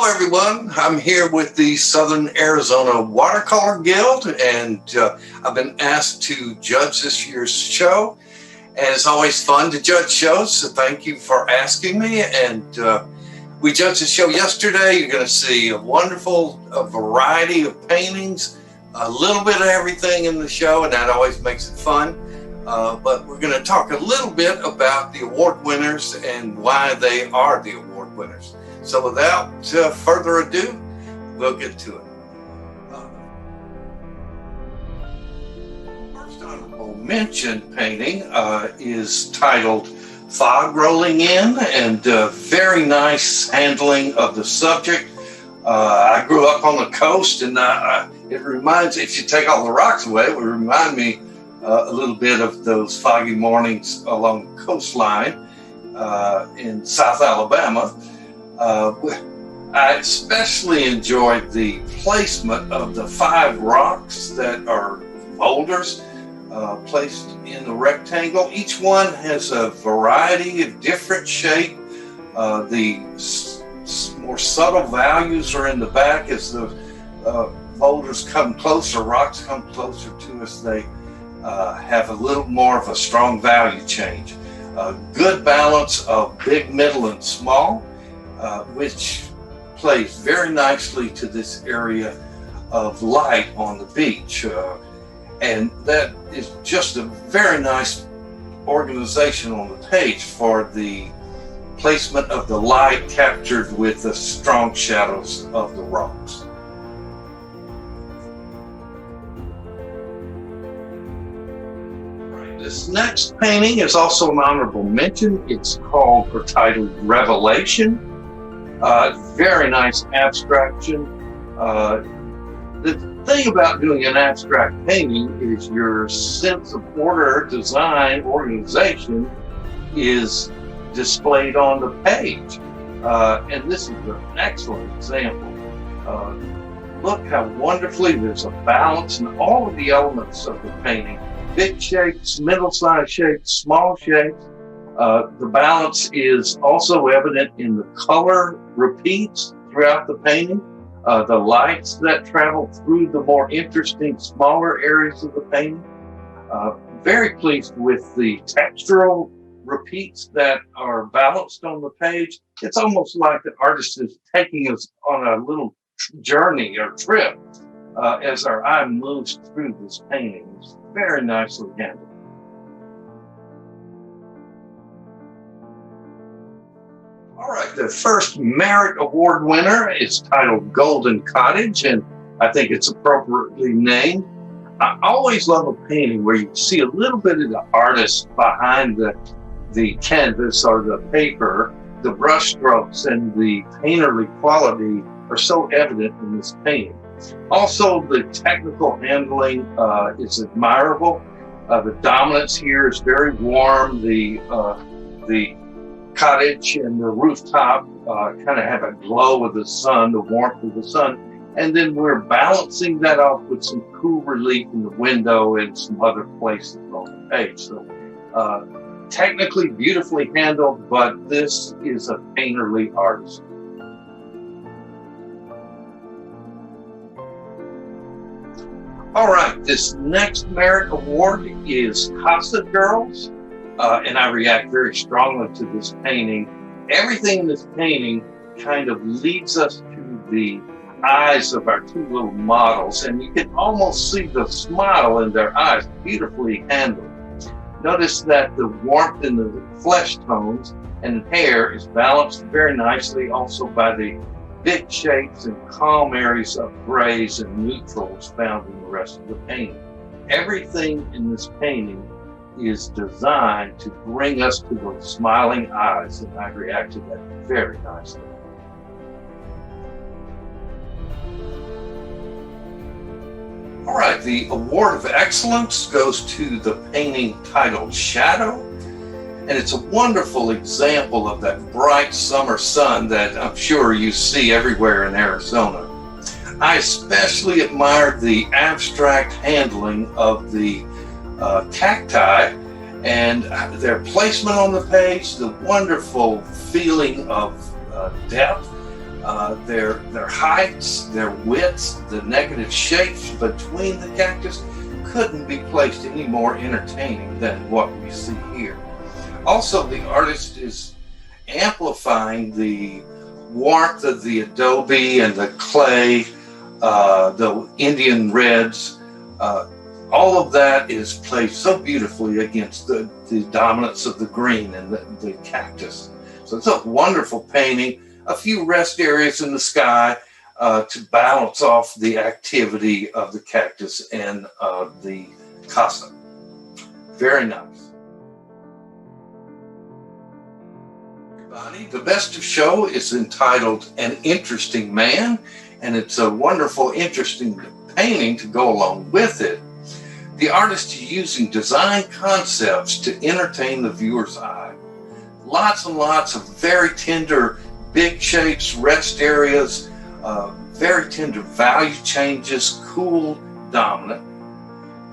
Hello, everyone. I'm here with the Southern Arizona Watercolor Guild, and I've been asked to judge this year's show. And it's always fun to judge shows, so thank you for asking me. And we judged the show yesterday. You're going to see a wonderful variety of paintings, a little bit of everything in the show, and that always makes it fun. But we're going to talk a little bit about the award winners and why they are the award winners. So without further ado, we'll get to it. First honorable mention painting is titled Fog Rolling In, and very nice handling of the subject. I grew up on the coast, and it reminds, if you take all the rocks away, it would remind me a little bit of those foggy mornings along the coastline in South Alabama. I especially enjoyed the placement of the 5 rocks that are boulders placed in the rectangle. Each one has a variety of different shape. The more subtle values are in the back as the boulders come closer, rocks come closer to us. They have a little more of a strong value change. Good balance of big, middle, and small. Which plays very nicely to this area of light on the beach. And that is just a very nice organization on the page for the placement of the light captured with the strong shadows of the rocks. This next painting is also an honorable mention. It's called or titled Revelation. Very nice abstraction. The thing about doing an abstract painting is your sense of order, design, organization is displayed on the page. And this is an excellent example. Look how wonderfully there's a balance in all of the elements of the painting. Big shapes, middle-sized shapes, small shapes. The balance is also evident in the color repeats throughout the painting, the lights that travel through the more interesting, smaller areas of the painting. Very pleased with the textural repeats that are balanced on the page. It's almost like the artist is taking us on a little journey or trip as our eye moves through this painting. It's very nicely handled. All right, the first Merit Award winner is titled Golden Cottage, and I think it's appropriately named. I always love a painting where you see a little bit of the artist behind the canvas or the paper. The brush strokes and the painterly quality are so evident in this painting. Also, the technical handling is admirable. The dominance here is very warm. The cottage and the rooftop kind of have a glow of the sun, the warmth of the sun. And then we're balancing that off with some cool relief in the window and some other places on the page. So technically beautifully handled, but this is a painterly artist. All right, this next Merit Award is Costa Girls. And I react very strongly to this painting. Everything in this painting kind of leads us to the eyes of our 2 little models, and you can almost see the smile in their eyes, beautifully handled. Notice that the warmth in the flesh tones and hair is balanced very nicely also by the big shapes and calm areas of grays and neutrals found in the rest of the painting. Everything in this painting is designed to bring us to those smiling eyes, and I react to that very nicely. All right, the Award of Excellence goes to the painting titled Shadow, and it's a wonderful example of that bright summer sun that I'm sure you see everywhere in Arizona. I especially admired the abstract handling of the cacti and their placement on the page, the wonderful feeling of depth, Their heights, their widths, the negative shapes between the cactus couldn't be placed any more entertaining than what we see here. Also, the artist is amplifying the warmth of the adobe and the clay, the Indian reds. All of that is played so beautifully against the dominance of the green and the cactus. So it's a wonderful painting. A few rest areas in the sky to balance off the activity of the cactus and the Costa. Very nice. Everybody, the best of show is entitled An Interesting Man, and it's a wonderful, interesting painting to go along with it. The artist is using design concepts to entertain the viewer's eye. Lots and lots of very tender big shapes, rest areas, very tender value changes, cool, dominant.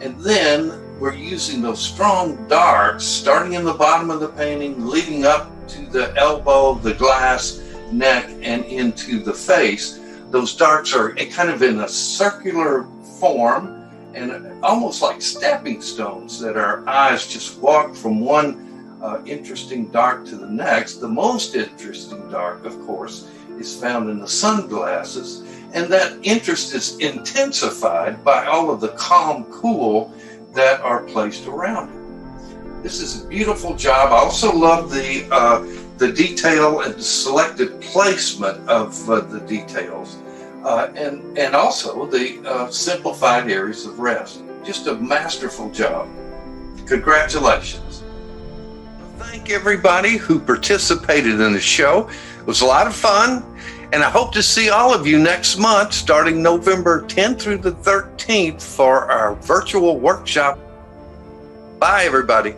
And then we're using those strong darks, starting in the bottom of the painting, leading up to the elbow, the glass, neck, and into the face. Those darks are kind of in a circular form and almost like stepping stones that our eyes just walk from one interesting dark to the next. The most interesting dark, of course, is found in the sunglasses, and that interest is intensified by all of the calm cool that are placed around it. This is a beautiful job. I also love the detail and the selected placement of the details, and also the simplified areas of rest. Just a masterful job. Congratulations. Thank everybody who participated in the show. It was a lot of fun, and I hope to see all of you next month, starting November 10th through the 13th for our virtual workshop. Bye, everybody.